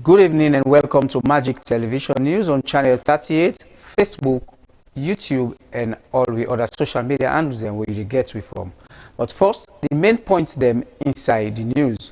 Good evening and welcome to Magic Television News on Channel 38, Facebook, YouTube, and all the other social media handles them where you get with from. But first, the main points them inside the news.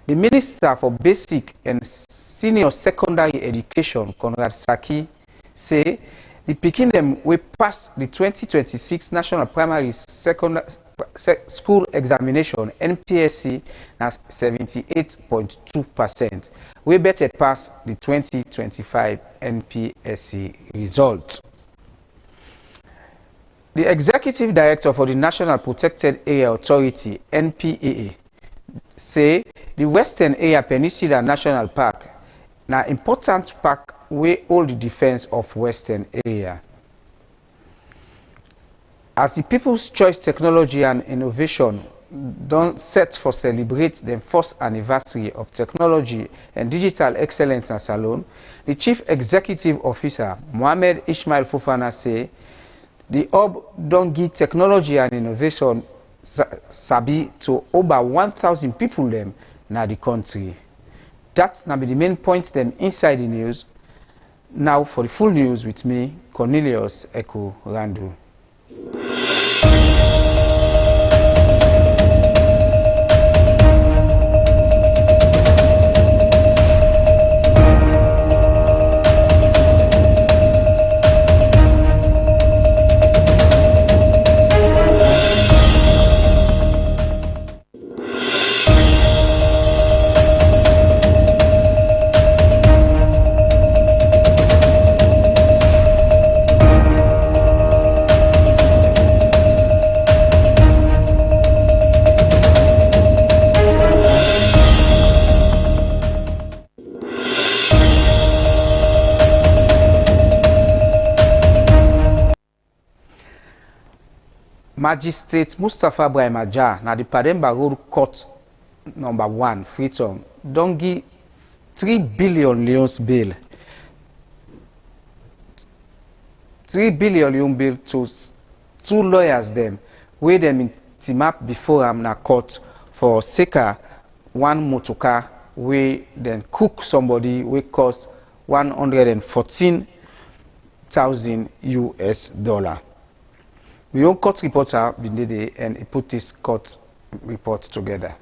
The Minister for Basic and Senior Secondary Education, Conrad Saki, say the pikin them will pass the 2026 National Primary School Examination NPSC at 78.2%. We better pass the 2025 NPSC result. The Executive Director for the National Protected Area Authority, NPAA, say the Western Area Peninsula National Park na important park wey hold the defense of Western Area. As the People's Choice Technology and Innovation don set for celebrate the first anniversary of Technology and Digital Excellence and Salon, the Chief Executive Officer, Mohamed Ismail Fofana, say the hub don give technology and innovation sabi to over 1,000 people them na the country. That's now be the main points them inside the news. Now for the full news with me, Cornelius Echo Randu. Magistrate Mustapha Brahmaja na the Pademba Road Court number 1, Freetown, don give 3 billion leons bail. 3 billion leon bail to 2 lawyers them, wey them in team up before am na court for Seka one motorcar wey then cook somebody wey cost $114,000. My own court reporter Bindede and he put this court report together.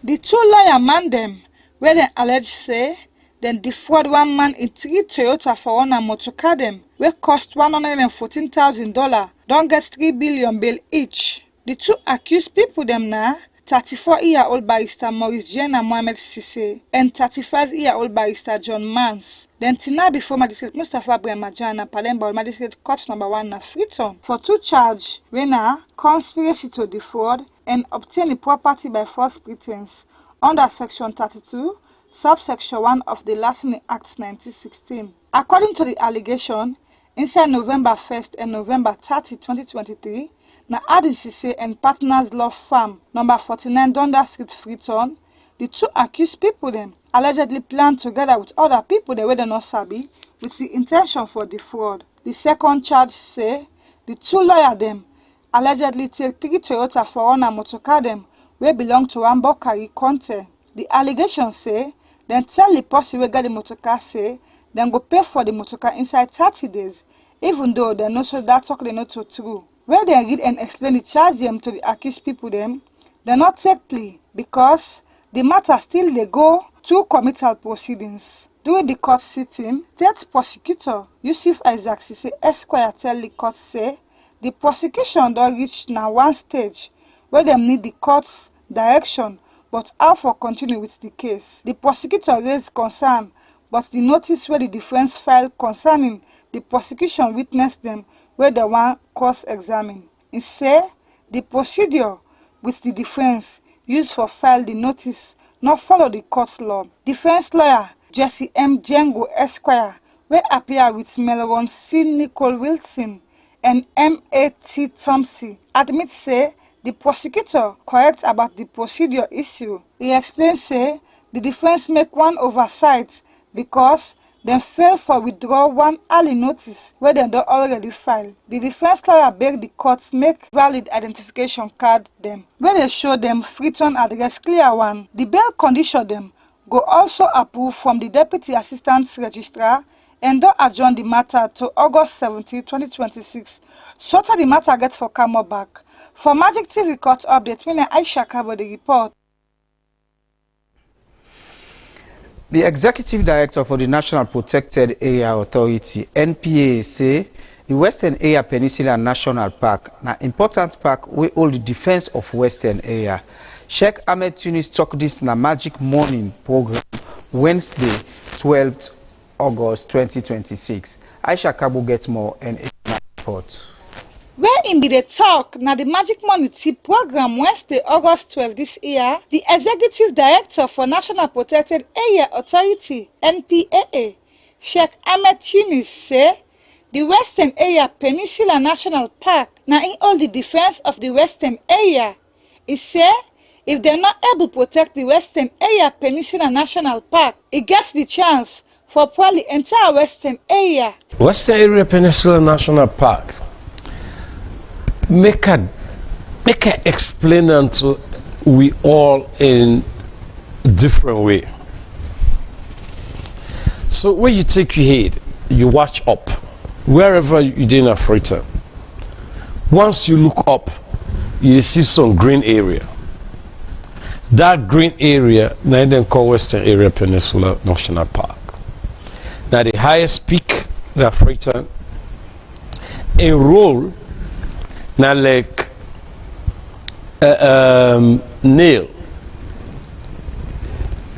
The 2 lawyer man them, where they allege say, then defraud one man in 3 Toyota for one motorcar them, where cost $114,000, don't get 3 billion bail each. The 2 accused people them now, 34-year-old barrister Maurice Jenna Mohamed Sisse and 35-year-old barrister John Mans. Then tina before Magistrate Mustapha Brahmaja na Palemba Magistrate Court number 1 na Freetown for 2 charges, na conspiracy to defraud and obtain the property by false pretense under Section 32, subsection 1 of the Licensing Act 1916. According to the allegation, inside November 1st and November 30, 2023, na Adin Sisse and Partners Law Firm number 49 Dundas Street, Freetown, the 2 accused people them allegedly planned together with other people they were not sabi with the intention for defraud. The second charge say the 2 lawyers them allegedly take 3 Toyota for one motorcar them wey belong to one Bokari Conte. The allegation say then tell the person wey get the motorcar say then go pay for the motorcar inside 30 days, even though they know so that talk they not so true. Where they read and explain the charge them to the accused people them, they not take plea because the matter still they go through committal proceedings. During the court sitting, State Prosecutor Yusuf Isaac Sisse Esquire tell the court say the prosecution don't reach now one stage where they need the court's direction, but how for continue with the case. The prosecutor raised concern, but the notice where the defense filed concerning the prosecution witnessed them where the one cross-examine. He say the procedure with the defense used for file the notice not follow the court law. Defense lawyer Jesse M. Django Esquire, where appear with Melron C. Nicole Wilson and M.A.T. Thompson, admit say the prosecutor correct about the procedure issue. He explains say the defense make one oversight because they fail for withdraw one early notice where they don't already file. The defense lawyer beg the courts make valid identification card them, where they show them Freetown address clear one. The bail condition them go also approve from the Deputy Assistant Registrar and don't adjourn the matter to August 17, 2026. So that the matter gets for come back. For Magic TV Court update, Aisha Kabo the report. The Executive Director for the National Protected Area Authority, NPA, say the Western Area Peninsula National Park, an important park where hold the defense of Western Area. Sheikh Ahmed Tunis talked this in a Magic Morning program Wednesday, 12th August 2026. Aisha Kabo gets more and a report. Where in the talk na the Magic Money Tip program Wednesday, August 12 this year, the Executive Director for National Protected Area Authority, NPAA, Sheikh Ahmed Tunis say the Western Area Peninsula National Park na in all the defense of the Western Area. He say if they're not able to protect the Western Area Peninsula National Park, it gets the chance for probably entire Western Area. Western Area Peninsula National Park. Make a explain unto we all in different way. So when you take your head, you watch up, wherever you're in Africa. Once you look up, you see some green area. That green area, now then called Western Area Peninsula National Park. Now the highest peak in Africa, enroll. Now like nail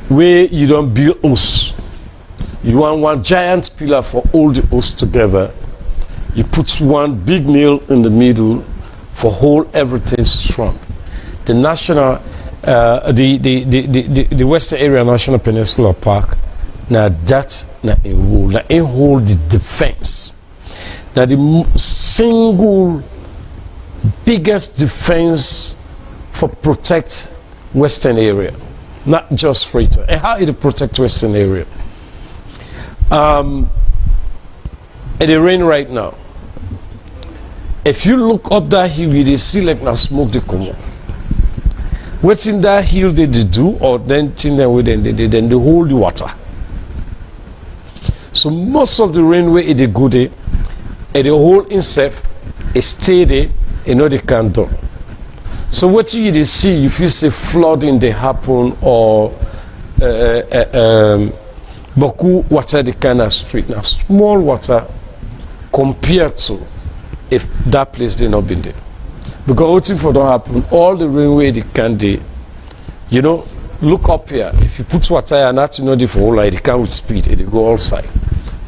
where you don't build house. You want one giant pillar for all the house together. You put one big nail in the middle for hold everything strong. The national the Western Area National Peninsula Park, now that's not in hold the defense. Now the single biggest defense for protect Western Area, not just Freetown. And how it protect Western Area? It rain right now. If you look up that hill, you see like na smoke they come up. What's in that hill they do, or then thing them with them they hold the water. So most of the rainway they go there, and the whole insect is stay there. You know they can't do. So what you see if you see flooding they happen or Boku water the kind of street now small water compared to if that place they not been there. Because what if it don't happen, all the rainway they can do, you know, look up here. If you put water and that you know the whole like they come with speed, they go outside.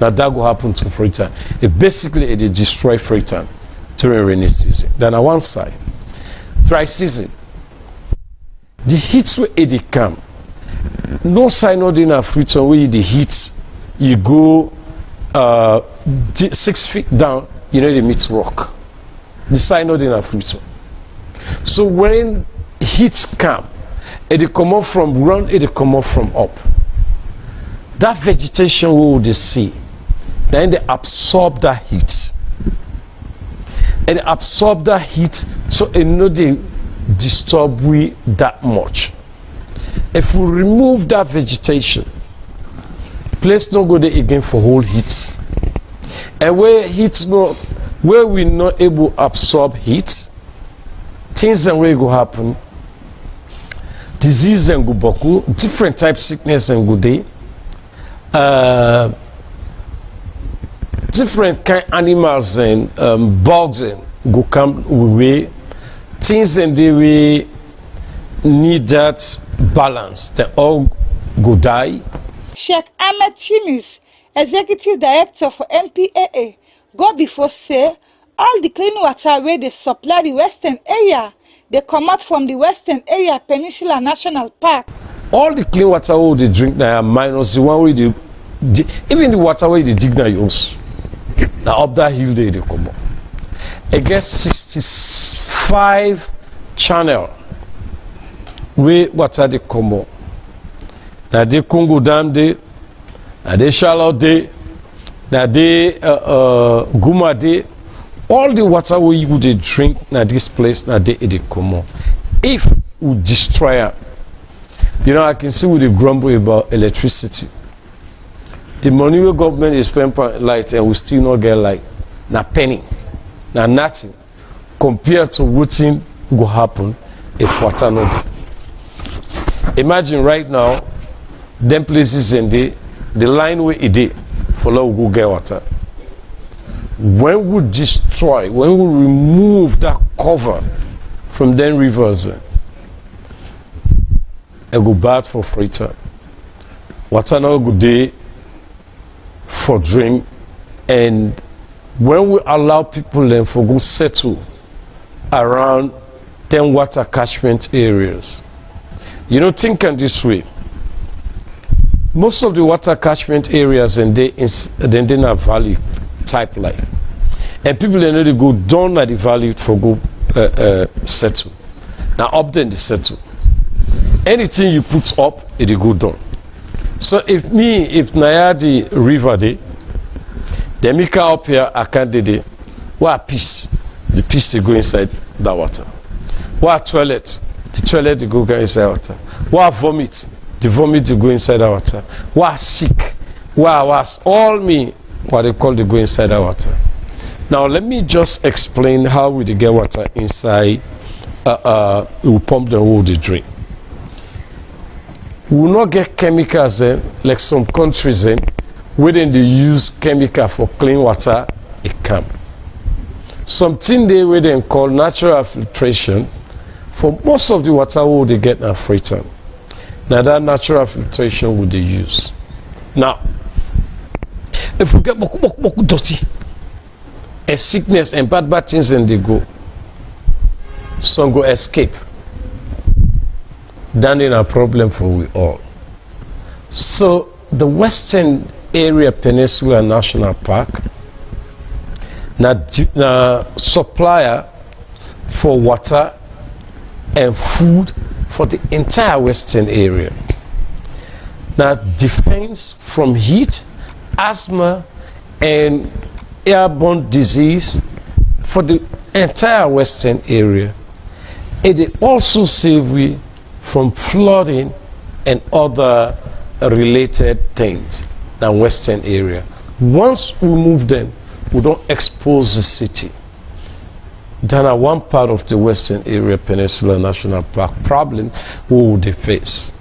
Now that will happen to Freetown. It basically it destroy Freetown during rainy season. Then on one side, dry season, the heat where it come, no sign of in Freetown where the heat, you go 6 feet down, you know they meet rock. The sign of in Freetown. So when heat come, it come up from ground, it come up from up. That vegetation we will see, then they absorb that heat. And absorb that heat so it no they disturb we that much. If we remove that vegetation, place no go there again for whole heat. And where heat no, where we not able to absorb heat, things and where go happen, disease and go boku, different type sickness and go day. Different kind animals and bugs and go come away. Things and they will need that balance. They all go die. Sheikh Ahmed Tunis, Executive Director for NPAA, go before say all the clean water where they supply the Western Area, they come out from the Western Area Peninsula National Park. All the clean water where they drink now minus the one where they even the water where they dig now use. Now up that hill they come up. It gets 65 channel where water they come up. Now they Congo Dam day, now they Charlotte day, now they Guma day. All the water where you they drink now this place now they come up. If we destroy it, You know, I can see with the grumble about electricity. The money the government is spending on light and we still not get light. Na penny, na nothing, compared to what will happen if water not there. Imagine right now, them places in the line where it is for low go get water. When we destroy, when we remove that cover from them rivers, it go bad for freighter. Water now go day for drink, and when we allow people then for go settle around 10 water catchment areas, you know, thinking this way. Most of the water catchment areas and they in a valley type like, and people they know they go down at the valley for go settle. Now up then they settle. Anything you put up, it go down. So if Nayadi River day, they make up here I can't do it. What piece? The piece they go inside that water. What toilet? The toilet they go inside water. What vomit? The vomit they go inside the water. What sick? What was all me? What they call they go inside the water. Now let me just explain how we get water inside. We pump the water they drink. We will not get chemicals like some countries where they use chemical for clean water. It can. Something they where they call natural filtration for most of the water will they get a filter. Now that natural filtration would they use. Now, if we get boku dirty, and sickness and bad things and they go, some go escape. Then in a problem for we all. So the Western Area Peninsula National Park na supplier for water and food for the entire Western area. Now defense from heat, asthma and airborne disease for the entire Western area. It also save we from flooding and other related things than Western area. Once we move them, we don't expose the city. Then at one part of the Western Area Peninsula National Park problem we would face.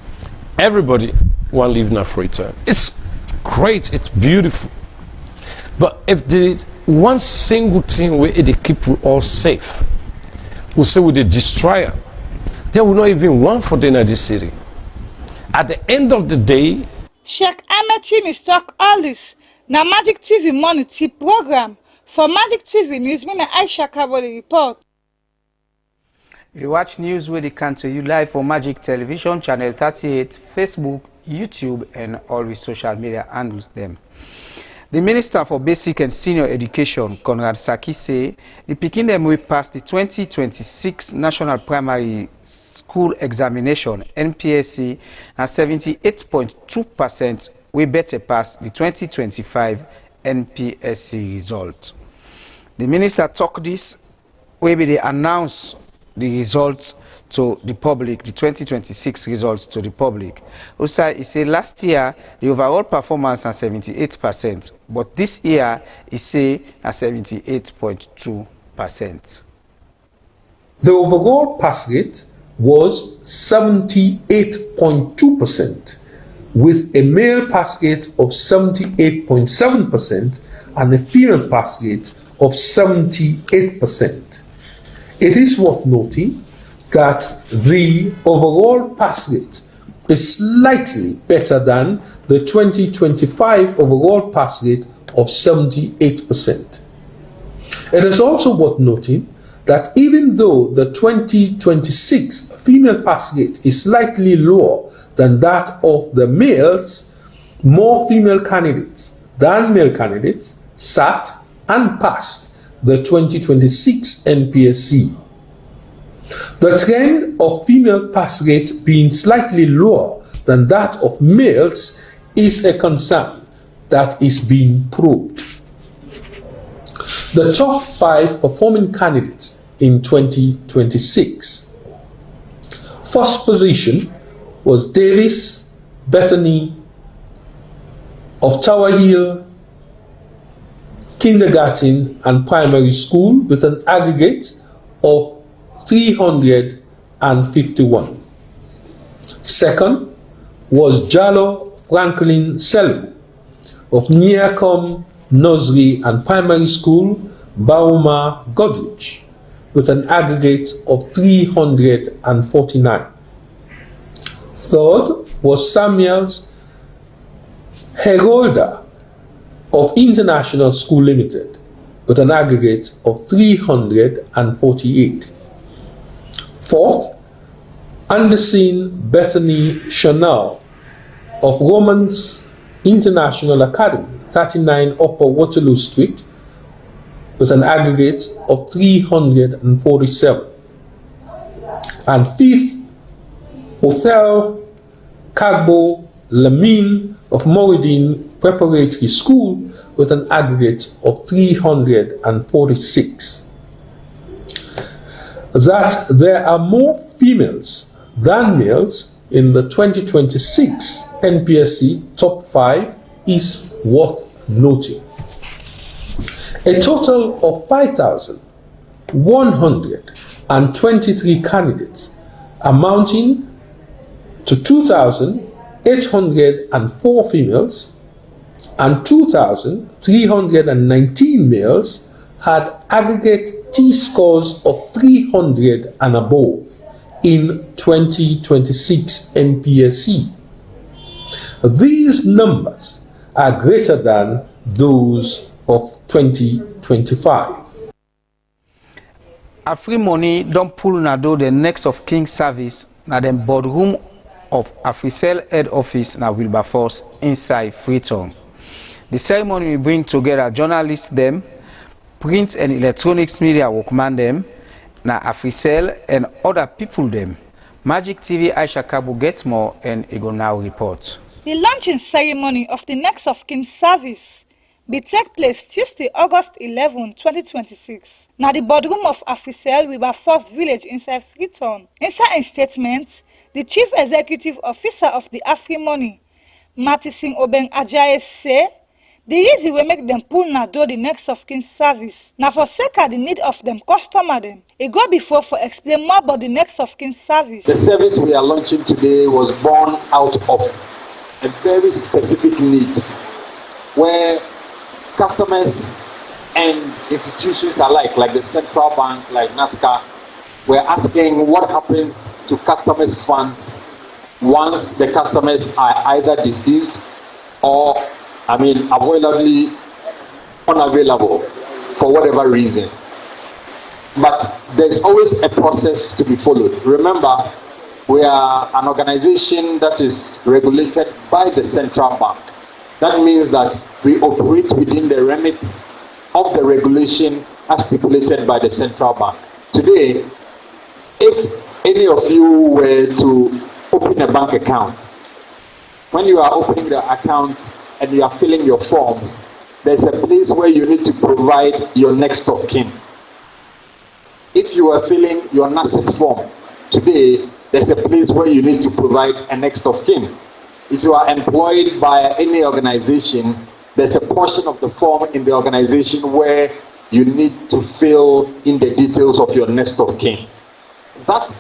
Everybody want to live in Africa. It's great, it's beautiful. But if the one single thing where it keep we all safe, we say with the destroyer, they will not even want for dinner this city. At the end of the day, Sheikh Ahmed Chini talk all this. Na Magic TV Money Tip program. For Magic TV News, me na Aisha Kaboli report. You watch news where they come to you live for Magic Television, Channel 38, Facebook, YouTube, and all the social media handles them. The Minister for Basic and Senior Education, Conrad Saki, say the Pikin them will pass the 2026 National Primary School Examination, NPSC, at 78.2%, we better pass the 2025 NPSC result. The Minister talked this, where they announce the results to the public, the 2026 results to the public. Also, he said last year, the overall performance is 78%, but this year, he said at 78.2%. The overall pass rate was 78.2%, with a male pass rate of 78.7% and a female pass rate of 78%. It is worth noting that the overall pass rate is slightly better than the 2025 overall pass rate of 78%. It is also worth noting that even though the 2026 female pass rate is slightly lower than that of the males, more female candidates than male candidates sat and passed the 2026 NPSC. The trend of female pass rate being slightly lower than that of males is a concern that is being probed. The top 5 performing candidates in 2026. First position was Davis Bethany of Tower Hill Kindergarten and Primary School with an aggregate of 351. Second was Jallo Franklin Selly of Nearcombe Nursery and Primary School, Bauma, Godrich, with an aggregate of 349. Third was Samuels Herolda of International School Limited, with an aggregate of 348. Fourth, Anderson Bethany Chanel of Romans International Academy, 39 Upper Waterloo Street, with an aggregate of 347. And fifth, Othel Kagbo Lamine of Moridin Preparatory School, with an aggregate of 346. That there are more females than males in the 2026 NPSC Top 5 is worth noting. A total of 5,123 candidates, amounting to 2,804 females and 2,319 males, had aggregate T-scores of 300 and above in 2026 NPSC. These numbers are greater than those of 2025. AfriMoney don't pull na do the next of King service na the boardroom of AfriCell head office na Wilberforce inside Freetown. The ceremony will bring together journalists them, print and electronics media workman them, na AfriCell and other people them. Magic TV Aisha Kabu gets more and it go now report. The launching ceremony of the next of kin service will take place Tuesday, August 11, 2026. Now the boardroom of AfriCell Wilberforce village inside Freetown. Inside a statement, the Chief Executive Officer of the AfriMoney, Mattison Obeng Ajayi, say the reason we make them pull na do the next of kin service. Now for sake of the need of them customer them. It go before for explain more about the next of kin service. The service we are launching today was born out of a very specific need where customers and institutions alike, like the central bank, like NATCA, were asking what happens to customers' funds once the customers are either deceased or, unavoidably unavailable for whatever reason. But there's always a process to be followed. Remember, we are an organization that is regulated by the central bank. That means that we operate within the remits of the regulation as stipulated by the central bank. Today, if any of you were to open a bank account, when you are opening the account and you are filling your forms, there's a place where you need to provide your next of kin. If you are filling your NACIT form today, there's a place where you need to provide a next of kin. If you are employed by any organization, there's a portion of the form in the organization where you need to fill in the details of your next of kin. That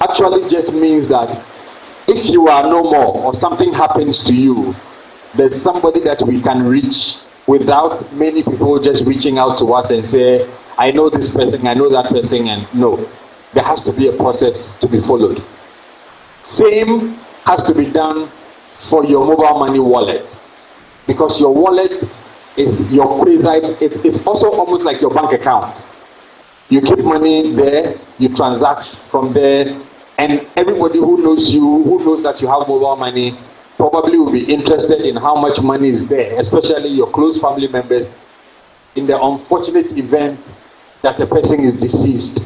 actually just means that if you are no more or something happens to you, there's somebody that we can reach without many people just reaching out to us and say, I know this person, I know that person, and no. There has to be a process to be followed. Same has to be done for your mobile money wallet, because your wallet is your quasi, it's also almost like your bank account. You keep money there, you transact from there, and everybody who knows you, who knows that you have mobile money, probably will be interested in how much money is there, especially your close family members, in the unfortunate event that a person is deceased.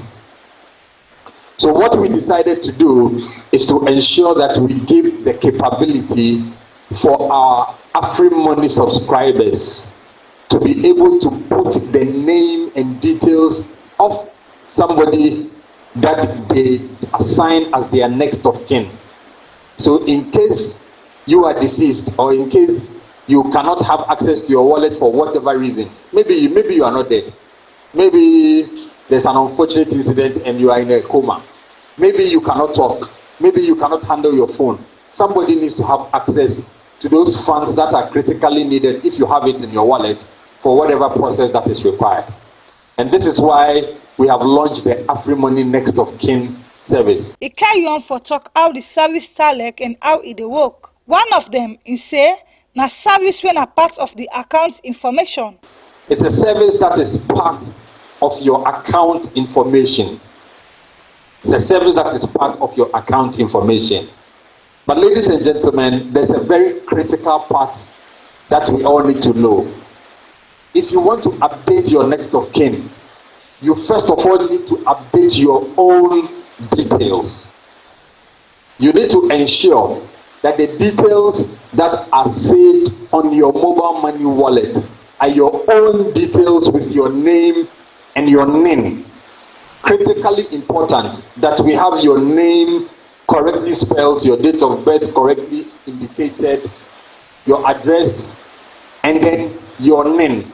So what we decided to do is to ensure that we give the capability for our AfriMoney subscribers to be able to put the name and details of somebody that they assign as their next of kin. So in case you are deceased, or in case you cannot have access to your wallet for whatever reason, maybe you are not dead, maybe there's an unfortunate incident and you are in a coma, maybe you cannot talk, maybe you cannot handle your phone, somebody needs to have access to those funds that are critically needed if you have it in your wallet for whatever process that is required. And this is why we have launched the AfriMoney Next of Kin service. It carry on for talk how the service start like and how it dey work. One of them is say na service when a part of the account information. It's a service that is part of your account information. It's a service that is part of your account information. But ladies and gentlemen, there's a very critical part that we all need to know. If you want to update your next of kin, you first of all need to update your own details. You need to ensure that the details that are saved on your mobile money wallet are your own details with your name and your NIN. Critically important that we have your name correctly spelled, your date of birth correctly indicated, your address, and then your NIN.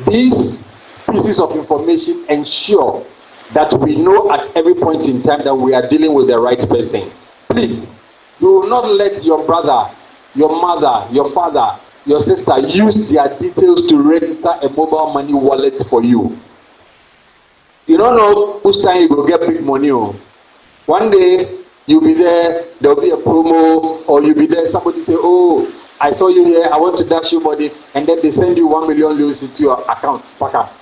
These pieces of information ensure that we know at every point in time that we are dealing with the right person. Please, you will not let your brother, your mother, your father, your sister use their details to register a mobile money wallet for you. You don't know whose time you go get big money. One day you'll be there, there'll be a promo, or you'll be there, somebody say, oh, I saw you here, I want to dash you money, and then they send you 1 million euros into your account. Pack up.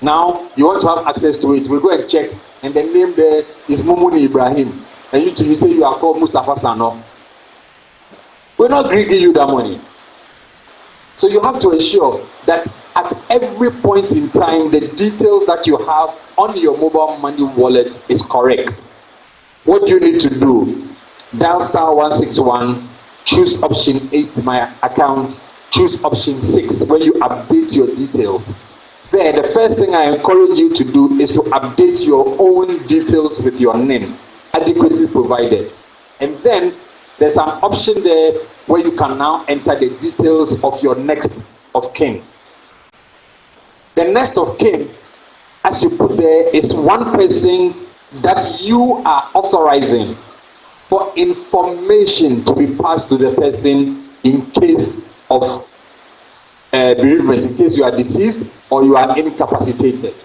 Now you want to have access to it. We go and check, and the name there is Mumuni Ibrahim, and you say you are called Mustafa Sano. We're not giving you that money. So you have to ensure that at every point in time, the details that you have on your mobile money wallet is correct. What do you need to do? Dial *161, choose option 8, my account, choose option 6, where you update your details. There, the first thing I encourage you to do is to update your own details with your name, adequately provided. And then there's an option there where you can now enter the details of your next of kin. The next of kin, as you put there, is one person that you are authorizing for information to be passed to the person in case of bereavement, in case you are deceased or you are incapacitated.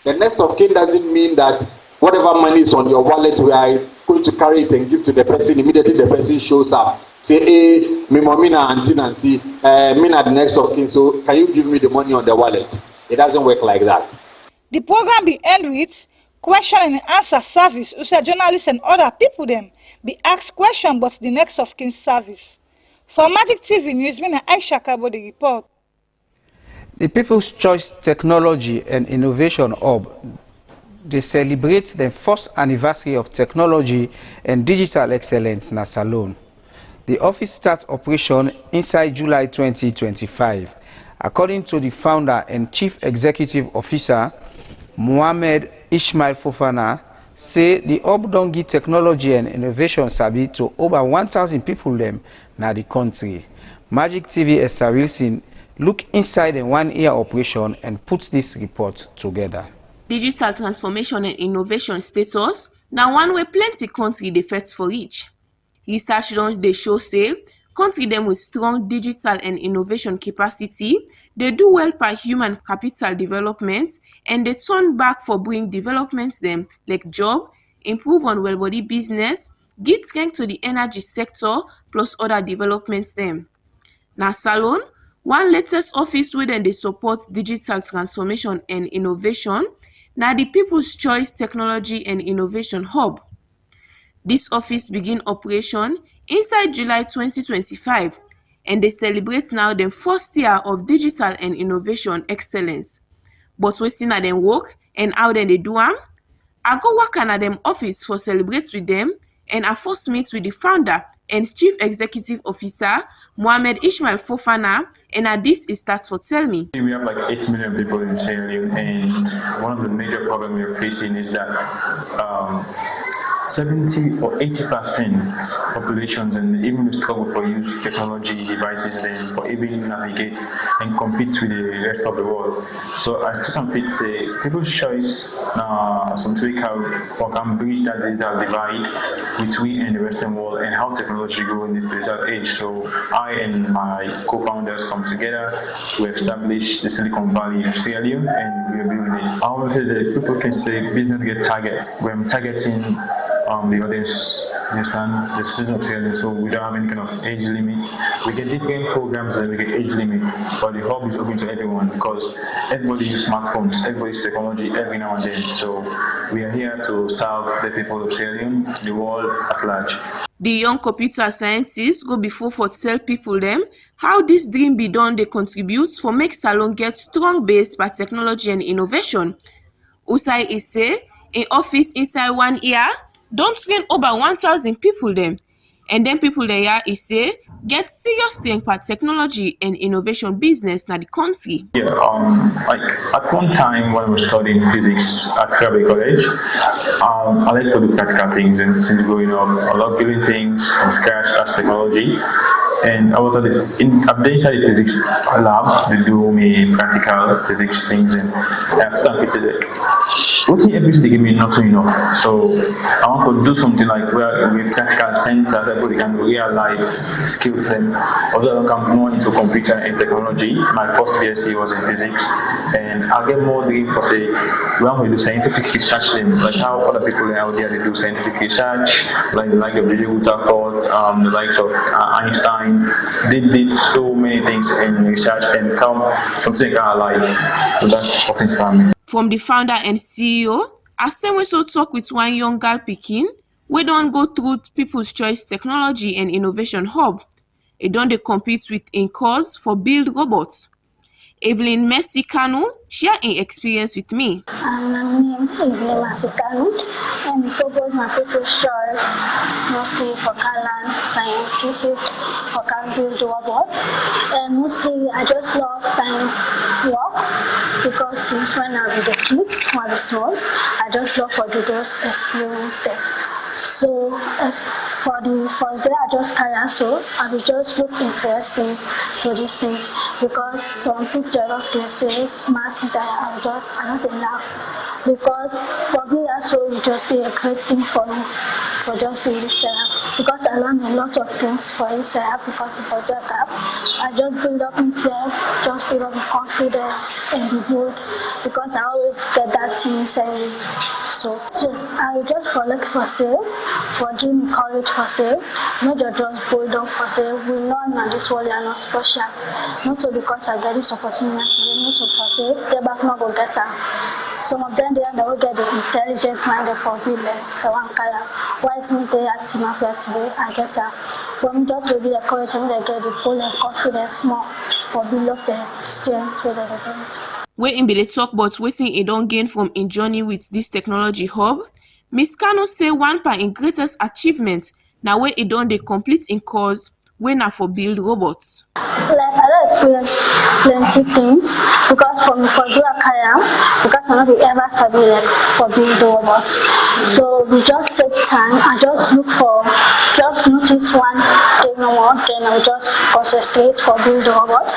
The next of kin doesn't mean that whatever money is on your wallet, we are going to carry it and give to the person immediately the person shows up. Say, hey, me momina auntie Nancy, me na the next of kin, so can you give me the money on the wallet? It doesn't work like that. The program be end with question and answer service, who say journalists and other people them be asked question but the next of kin service. For Magic TV News, me na Aisha Kabo the report. The People's Choice Technology and Innovation Hub, they celebrate the first anniversary of technology and digital excellence in Salone. The office starts operation inside July 2025. According to the founder and chief executive officer, Mohamed Ishmael Fofana, say the hub don give technology and innovation sabi to over 1,000 people them na the country. Magic TV Esther Wilson look inside a one-year operation and puts this report together. Digital transformation and innovation status na one way plenty country dey fight for reach. Research don dey show say country dem with strong digital and innovation capacity dey do well per human capital development and dey turn back for bring development dem like job, improve on well body business, give strength to the energy sector plus other developments dem. Na Salone, one latest office wey dem dey support digital transformation and innovation, na the People's Choice Technology and Innovation Hub. This office begin operation inside July 2025 and they celebrate now the first year of digital and innovation excellence. But wetin na dem work and how dem dey do am? I go work at dem office for celebrate with them and I first meet with the founder and chief executive officer, Mohamed Ishmael Fofana, and this is starts for tell me. We have like 8 million people in Sierra Leone, and one of the major problems we're facing is that 70 or 80% populations, and even the struggle for use technology devices then for even navigate and compete with the rest of the world. So I to some people say people's choice some tweak how we can bridge that digital divide between and the Western world and how technology go in this digital age. So I and my co-founders come together, we establish the Silicon Valley of Sierra Leone, and we are building it. I always say that people can say business get targets. When targeting the audience, you understand, the citizen of Sierra Leone, so we don't have any kind of age limit. We get different programs and we get age limit, but the hub is open to everyone because everybody uses smartphones, everybody uses technology every now and then. So we are here to serve the people of Sierra Leone, the world at large. The young computer scientists go before for tell people them how this dream be done they contribute for make Salone get strong base by technology and innovation. Usai is say in office inside 1 year don't train over 1,000 people them, and then people there is say get serious strength by technology and innovation business na the country. Yeah, like at one time when I was studying physics at Krio College, I like to do practical things, and since growing up, I love building things from scratch as technology. And I was at the physics lab to do me practical physics things, and I started to what everything they give me not enough. So I want to do something like where with practical centers, everybody can real life skills and although I come more into computer and technology. My first BSc was in physics, and I'll get more dream for say when we do scientific research then, like how other people out there they do scientific research, like the likes of J.J. Rutherford, the likes of Einstein. They did so many things in research and come something alive. So that's what inspired me. From the founder and CEO, Asem we so talk with one young girl Pekin, we don't go through People's Choice Technology and Innovation Hub. It don't they compete with in cause for build robots. Evelyn Mexicano share an experience with me. My name is Evelyn Mexicano, and I propose my People's Choice mostly for Kalan scientific, for can build robots. And mostly I just love science work because since when I was a kid, when I was small, I just love to do those experiments there. So for the first day I just carry so I will just look interesting to these things because some people just can say smart that I just enough because for me also it will just be a great thing for me for just being myself because I learned a lot of things for myself because it was just I just build up myself, just build up my confidence and be good because I always get that thing inside me. So I will just collect for sale, for giving me courage for sale, not just build up for sale. We learn that this world are not special, not only because I get this opportunity, not to for sale, they're back not go get them. Some of them they will get the intelligence minded for building the one color. Why isn't they at Simafia today? I get that. But I'm just really encouraging them to get the full and confidence more for build up the strength with the event. Where in Billy talk about waiting it don't gain from in journey with this technology hub, Miss Kano say one part in greatest achievement now where it don't they complete in cause when I for build robots. Like I experience plenty things because for me for do because I'm not ever study like for build robots. So we just take time and just look for just notice one thing or more, then I will just concentrate for build robots.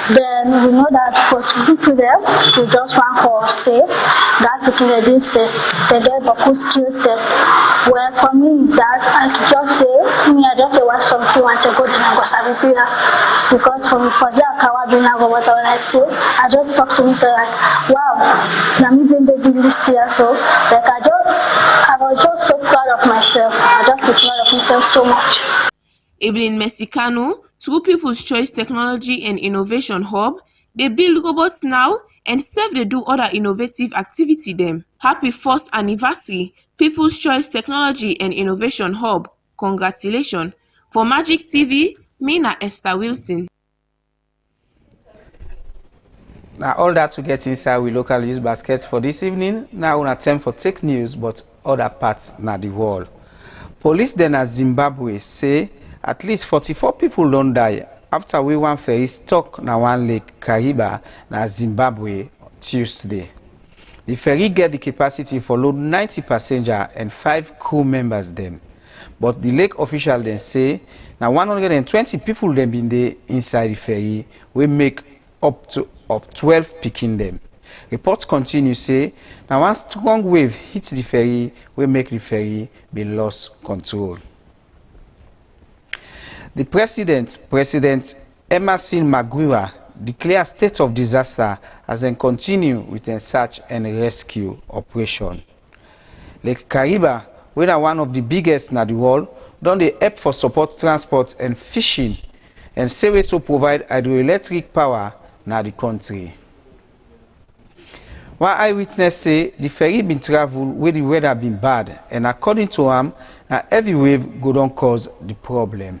Then we know that for people there we just want for sale that people they did this they get the cool skills there. Well for me is that I could just say I just say watch something want to go then I go study here because for the Akawa being a robot I like say I just talk to me say like wow now me being the this year so like I was just so proud of myself. I just be proud of myself so much. Evelyn Mexicano, through People's Choice Technology and Innovation Hub, they build robots now and serve they do other innovative activity them. Happy 1st anniversary, People's Choice Technology and Innovation Hub. Congratulations. For Magic TV, me na Esther Wilson. Now all that we get inside we local news baskets for this evening. Now on attempt for tech news, but other parts na the world. Police then at Zimbabwe say at least 44 people don't die after we one ferry stuck na one lake Kariba na Zimbabwe Tuesday. The ferry get the capacity for load 90 passengers and 5 crew members them. But the lake official then say now 120 people them been there inside the ferry will make up to of 12 picking them. Reports continue say now one strong wave hits the ferry will make the ferry be lost control. The President Emerson Magwiwa declared state of disaster as they continue with a search and rescue operation. Lake Kariba, which is one of the biggest in the world, done the help for support transport and fishing, and say we so provide hydroelectric power in the country. One eyewitness say the ferry been travel where the weather been bad, and according to him, a heavy wave go don cause the problem.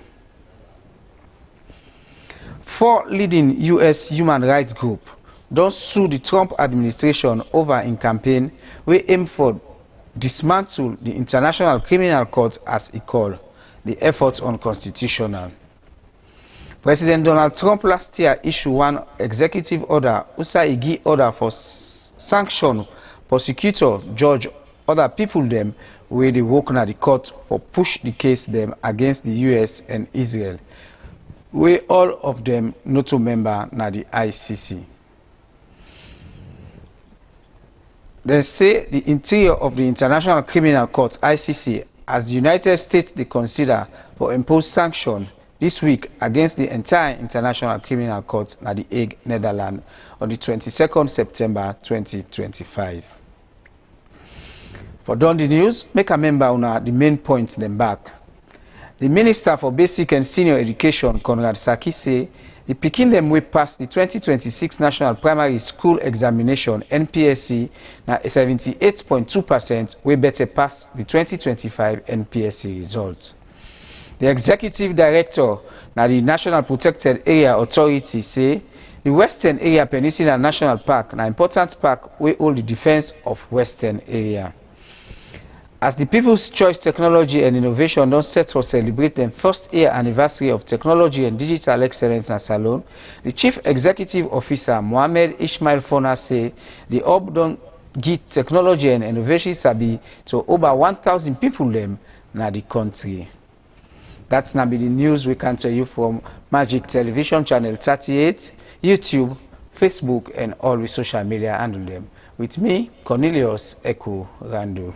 4 leading U.S. human rights groups don't sue the Trump administration over in campaign we aim for dismantle the International Criminal Court as he called the effort unconstitutional. President Donald Trump last year issued one executive order, Usaigi order for sanction prosecutor, judge, other people them where they work na the court for push the case them against the U.S. and Israel, where all of them not to member na the ICC. They say the interior of the International Criminal Court, ICC, as the United States they consider for impose sanction this week against the entire International Criminal Court na the Hague, Netherlands, on the 22nd September 2025. For Don the News, make a member on the main points them back. The Minister for Basic and Senior Education, Conrad Saki, say the picking them way past the 2026 National Primary School Examination (NPSC) na 78.2% way better pass the 2025 NPSC results. The Executive Director na the National Protected Area Authority say the Western Area Peninsula National Park na important park wey hold the defense of Western Area. As the People's Choice Technology and Innovation don't set for celebrate the first year anniversary of Technology and Digital Excellence and Salon, the Chief Executive Officer Mohamed Ismail Fona say the hub don't give technology and innovation sabi to over 1,000 people them na the country. That's now be the news we can tell you from Magic Television Channel 38, YouTube, Facebook, and all the social media handle them. With me, Cornelius Echo Rando.